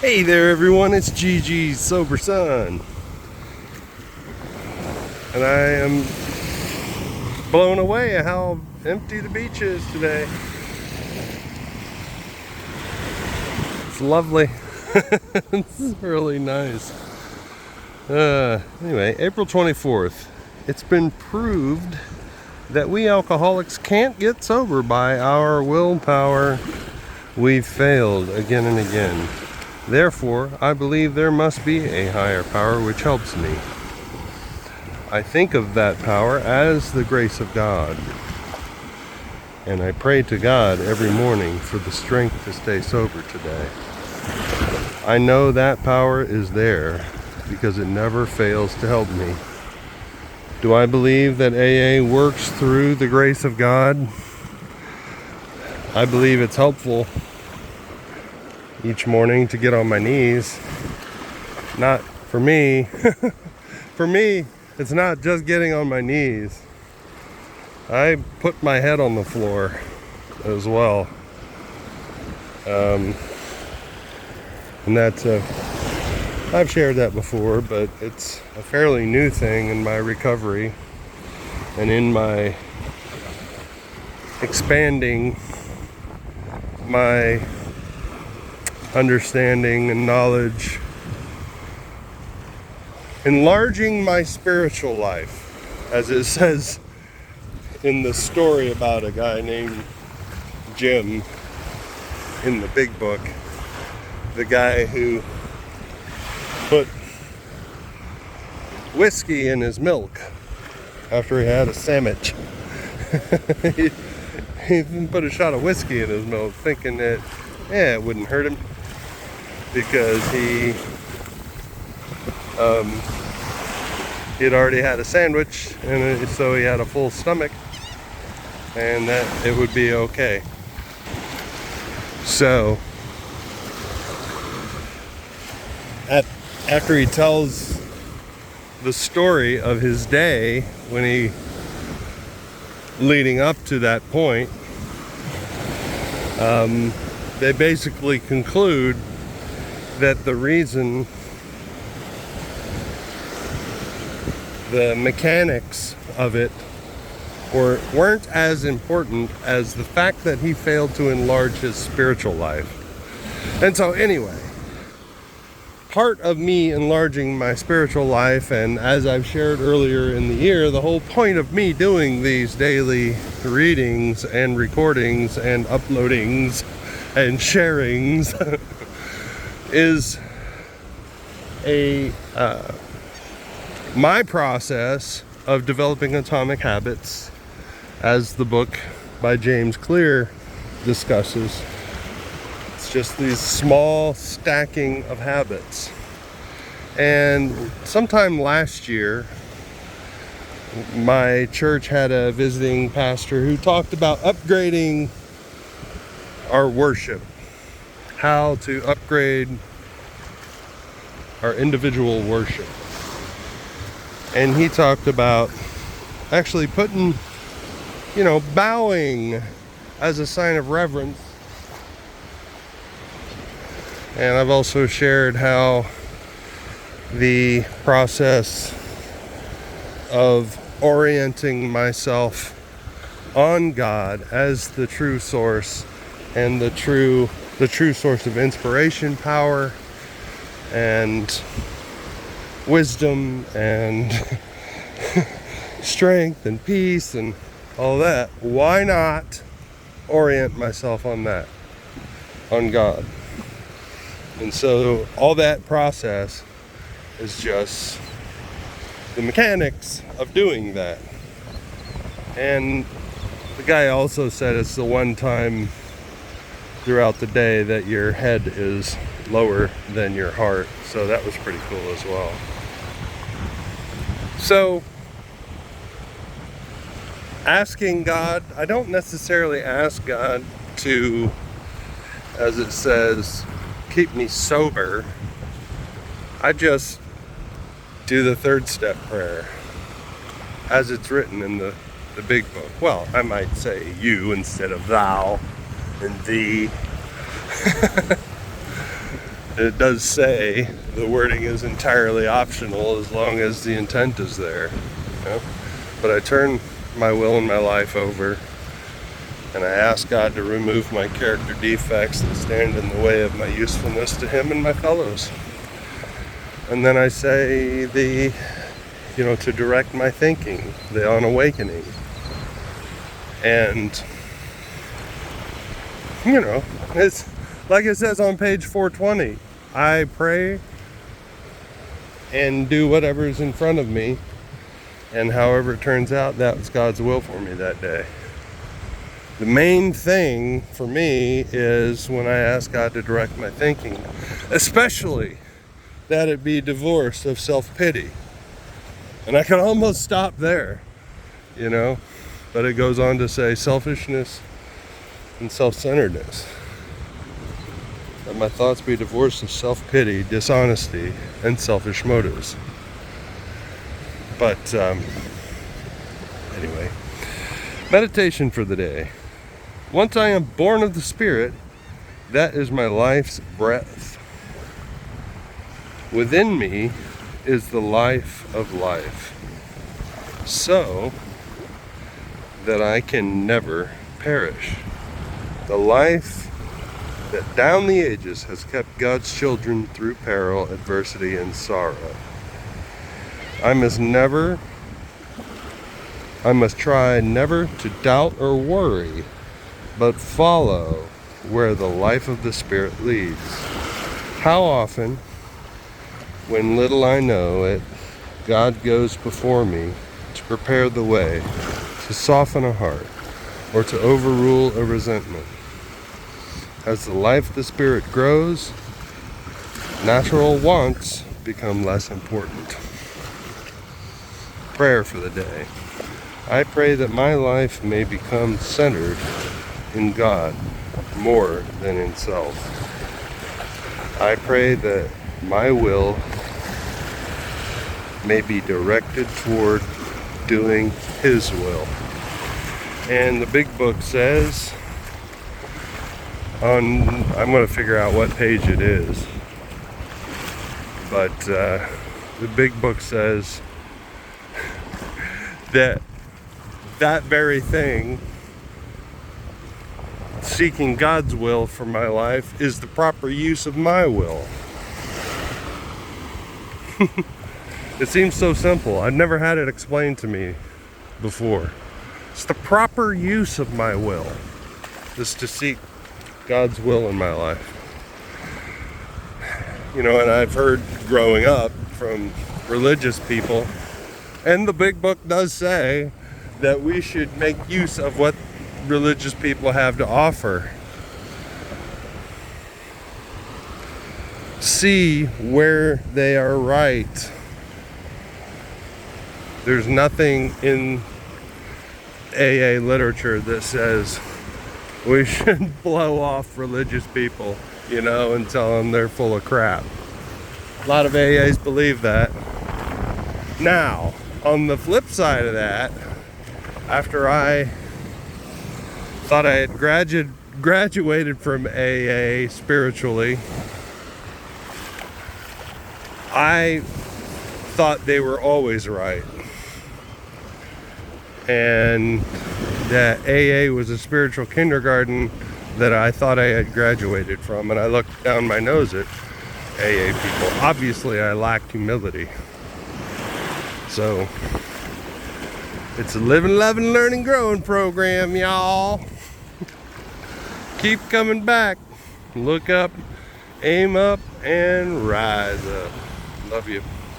Hey there everyone, it's GG's Sober Son. And I am blown away at how empty the beach is today. It's lovely. It's really nice. Anyway, April 24th. It's been proved that we alcoholics can't get sober by our willpower. We've failed again and again. Therefore, I believe there must be a higher power which helps me. I think of that power as the grace of God. And I pray to God every morning for the strength to stay sober today. I know that power is there because it never fails to help me. Do I believe that AA works through the grace of God? I believe it's helpful each morning to get on my knees. Not for me. For me, it's not just getting on my knees. I put my head on the floor as well. And that's I've shared that before, but it's a fairly new thing in my recovery and in my expanding my understanding and knowledge, enlarging my spiritual life, as it says in the story about a guy named Jim in the big book, the guy who put whiskey in his milk after he had a sandwich. he put a shot of whiskey in his milk thinking that it wouldn't hurt him, because he'd already had a sandwich, and so he had a full stomach, and that it would be okay. So after he tells the story of his day when he leading up to that point, they basically conclude that the reason the mechanics of it weren't as important as the fact that he failed to enlarge his spiritual life. And so anyway, part of me enlarging my spiritual life, and as I've shared earlier in the year, the whole point of me doing these daily readings and recordings and uploadings and sharings is my process of developing atomic habits, as the book by James Clear discusses. It's just these small stacking of habits. And sometime last year, my church had a visiting pastor who talked about upgrading our worship, how to upgrade our individual worship. And he talked about actually putting, bowing as a sign of reverence. And I've also shared how the process of orienting myself on God as the true source and the true source of inspiration, power, and wisdom and strength and peace and all that. Why not orient myself on that, on God? And so all that process is just the mechanics of doing that. And the guy also said it's the one time throughout the day that your head is lower than your heart. So that was pretty cool as well. So asking God, I don't necessarily ask God to, as it says, keep me sober. I just do the third step prayer as it's written in the big book. Well, I might say you instead of thou and thee. It does say the wording is entirely optional as long as the intent is there. You know? But I turn my will and my life over, and I ask God to remove my character defects that stand in the way of my usefulness to Him and my fellows. And then I say to direct my thinking, the unawakening. And, it's like it says on page 420, I pray and do whatever's in front of me, and however it turns out, that's God's will for me that day. The main thing for me is when I ask God to direct my thinking, especially that it be divorced of self-pity. And I can almost stop there, but it goes on to say selfishness and self-centeredness. That my thoughts be divorced of self-pity, dishonesty, and selfish motives. But anyway, meditation for the day. Once I am born of the Spirit, that is my life's breath. Within me is the life of life, so that I can never perish. The life that down the ages has kept God's children through peril, adversity, and sorrow. I must try never to doubt or worry, but follow where the life of the Spirit leads. How often, when little I know it, God goes before me to prepare the way, to soften a heart, or to overrule a resentment. As the life of the Spirit grows, natural wants become less important. Prayer for the day. I pray that my life may become centered in God more than in self. I pray that my will may be directed toward doing His will. And the big book says, I'm going to figure out what page it is, but the big book says that very thing, seeking God's will for my life, is the proper use of my will. It seems so simple. I've never had it explained to me before. It's the proper use of my will is to seek God's will in my life. And I've heard growing up from religious people, and the big book does say that we should make use of what religious people have to offer. See where they are right. There's nothing in AA literature that says we should blow off religious people, and tell them they're full of crap. A lot of AAs believe that. Now, on the flip side of that, after I thought I had graduated from AA spiritually, I thought they were always right. And that AA was a spiritual kindergarten that I thought I had graduated from, and I looked down my nose at AA people. Obviously, I lacked humility. So, it's a living, loving, learning, growing program, y'all. Keep coming back. Look up, aim up, and rise up. Love you.